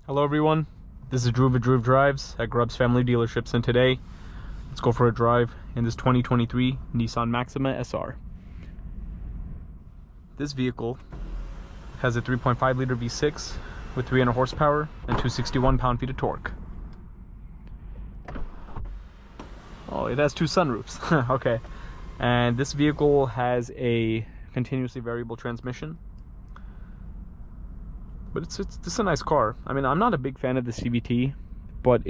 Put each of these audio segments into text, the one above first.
Hello everyone, this is Drew of Drew Drives at Grubbs Family Dealerships, and today let's go for a drive in this 2023 Nissan Maxima SR. This vehicle has a 3.5 liter V6 with 300 horsepower and 261 pound-feet of torque. Oh, it has two sunroofs. Okay. And this vehicle has a continuously variable transmission. But it's a nice car. I mean, I'm not a big fan of the CVT, but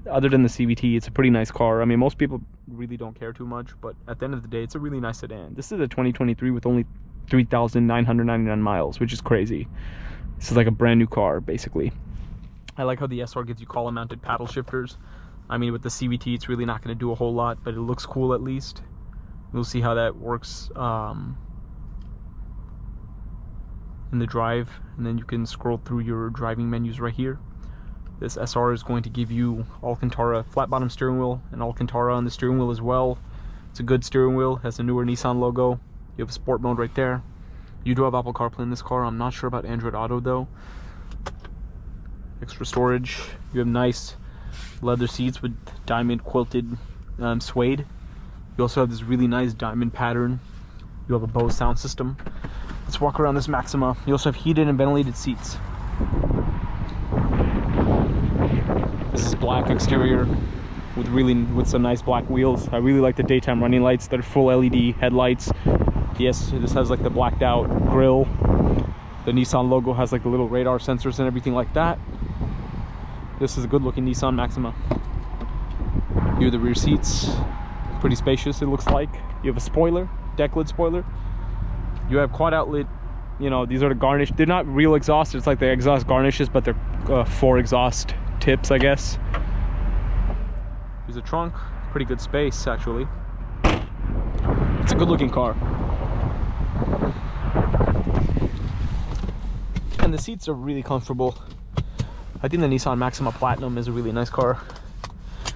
other than the CVT, it's a pretty nice car. I mean, most people really don't care too much, but at the end of the day, it's a really nice sedan. This is a 2023 with only 3,999 miles, which is crazy. This is like a brand new car, basically. I like how the SR gives you column-mounted paddle shifters. I mean, with the CVT, it's really not going to do a whole lot, but it looks cool at least. We'll see how that works in the drive, and then you can scroll through your driving menus right here. This SR is going to give you Alcantara flat bottom steering wheel and Alcantara on the steering wheel as well. It's a good steering wheel, has a newer Nissan logo. You have a sport mode right there. You do have Apple CarPlay in this car. I'm not sure about Android Auto though. Extra storage. You have nice leather seats with diamond quilted suede. You also have this really nice diamond pattern. You have a Bose sound system. Let's walk around this Maxima. You also have heated and ventilated seats. This is black exterior with some nice black wheels. I really like the daytime running lights. They're full LED headlights. Yes, this has like the blacked out grille. The Nissan logo has like the little radar sensors and everything like that. This is a good looking Nissan Maxima. Here are the rear seats. Pretty spacious, it looks like. You have a spoiler, deck lid spoiler. You have quad outlet, you know, these are the garnish. They're not real exhaust, it's like the exhaust garnishes, but they're 4 exhaust tips, I guess. Here's a trunk, pretty good space actually. It's a good looking car. And the seats are really comfortable. I think the Nissan Maxima Platinum is a really nice car.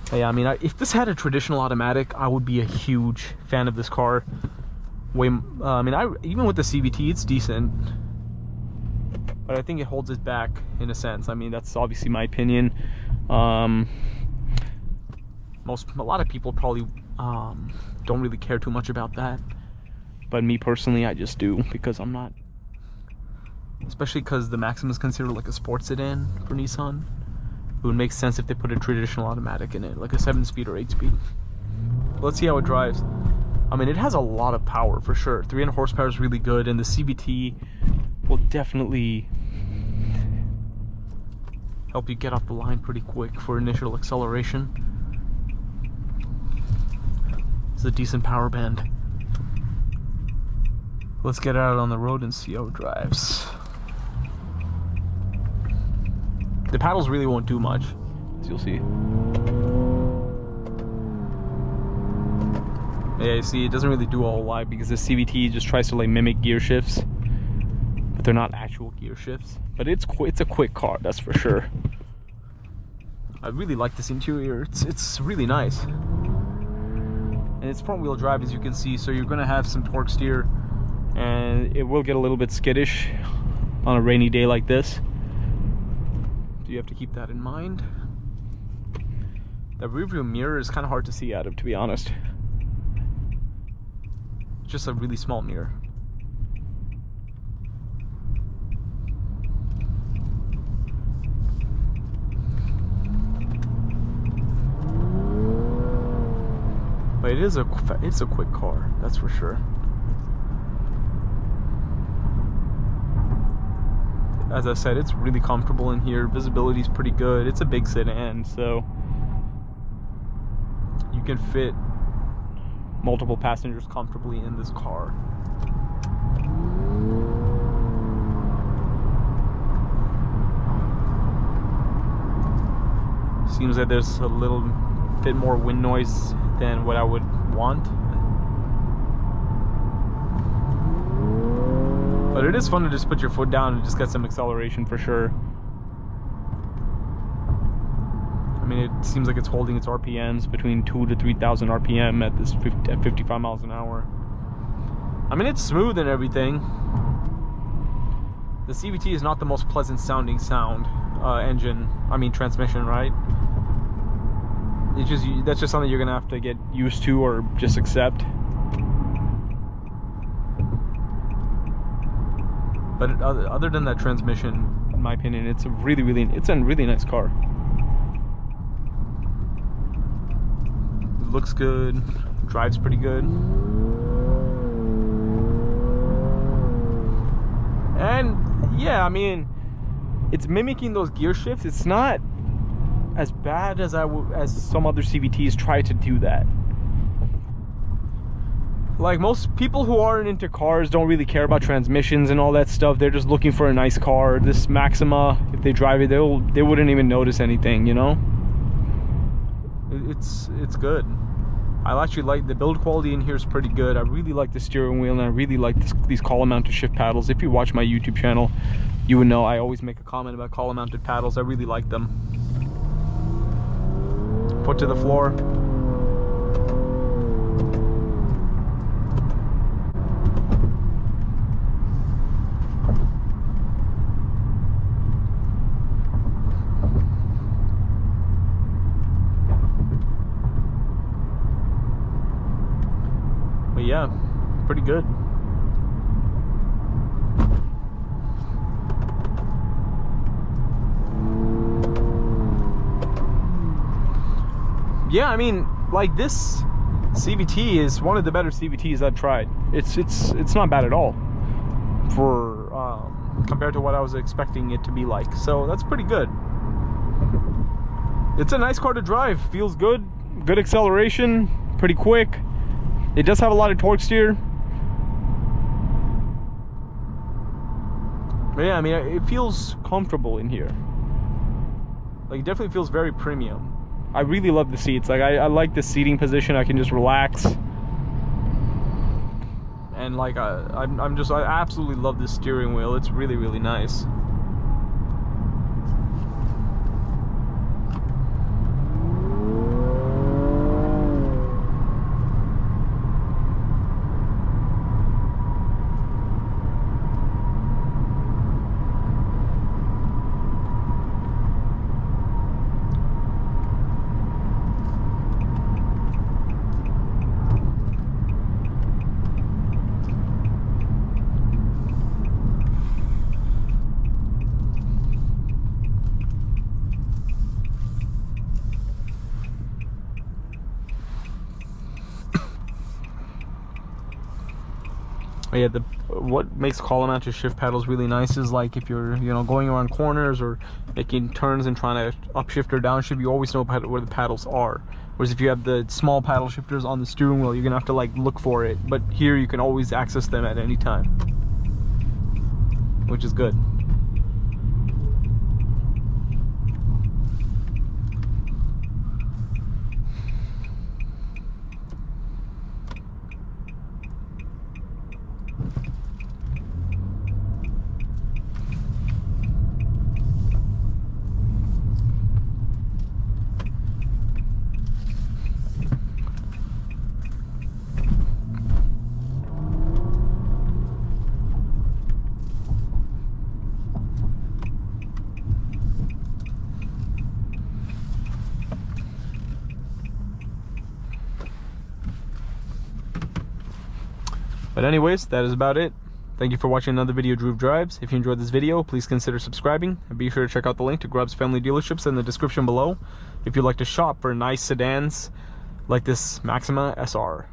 But yeah, I mean, if this had a traditional automatic, I would be a huge fan of this car. Even with the CVT, it's decent, but I think it holds it back in a sense. I mean, that's obviously my opinion. A lot of people probably don't really care too much about that, but me personally, I just do, because I'm not. Especially because the Maxima is considered like a sports sedan for Nissan. It would make sense if they put a traditional automatic in it, like a 7-speed or 8-speed. Let's see how it drives. I mean, it has a lot of power for sure. 300 horsepower is really good, and the CVT will definitely help you get off the line pretty quick for initial acceleration. It's a decent power band. Let's get out on the road and see how it drives. The paddles really won't do much, as you'll see. Yeah, you see, it doesn't really do a whole lot because the CVT just tries to like mimic gear shifts, but they're not actual gear shifts. But it's a quick car, that's for sure. I really like this interior. It's really nice, and it's front-wheel drive, as you can see, so you're gonna have some torque steer, and it will get a little bit skittish on a rainy day like this. So you have to keep that in mind. The rearview mirror is kind of hard to see out of, to be honest. It's just a really small mirror. But it's a quick car, that's for sure. As I said, it's really comfortable in here. Visibility is pretty good. It's a big sedan, so you can fit multiple passengers comfortably in this car. Seems like there's a little bit more wind noise than what I would want. But it is fun to just put your foot down and just get some acceleration for sure. I mean, it seems like it's holding its RPMs between 2,000 to 3,000 RPM at 55 miles an hour. I mean, it's smooth and everything. The CVT is not the most pleasant sounding sound. transmission, right? That's just something you're gonna have to get used to or just accept. But other than that transmission, in my opinion, it's a really nice car. It looks good, drives pretty good. And yeah, I mean, it's mimicking those gear shifts. It's not as bad as some other CVTs try to do that. Like, most people who aren't into cars don't really care about transmissions and all that stuff. They're just looking for a nice car. This Maxima, if they drive it, they wouldn't even notice anything, you know? It's good. I actually like the build quality in here is pretty good. I really like the steering wheel, and I really like these column-mounted shift paddles. If you watch my YouTube channel, you would know I always make a comment about column-mounted paddles. I really like them. Foot to the floor. But yeah, pretty good. Yeah, I mean, like, this CVT is one of the better CVTs I've tried. It's not bad at all for compared to what I was expecting it to be like. So that's pretty good. It's a nice car to drive. Feels good. Good acceleration. Pretty quick. It does have a lot of torque steer. But yeah, I mean, it feels comfortable in here. Like, it definitely feels very premium. I really love the seats. Like, I like the seating position. I can just relax. And like, I absolutely love this steering wheel. It's really nice. But yeah, what makes column-mounted shift paddles really nice is, like, if you're, you know, going around corners or making turns and trying to upshift or downshift, you always know where the paddles are. Whereas if you have the small paddle shifters on the steering wheel, you're gonna have to, like, look for it. But here you can always access them at any time, which is good. But anyways, that is about it. Thank you for watching another video of Drew Drives. If you enjoyed this video, please consider subscribing, and be sure to check out the link to Grubb's Family Dealerships in the description below if you'd like to shop for nice sedans like this Maxima SR.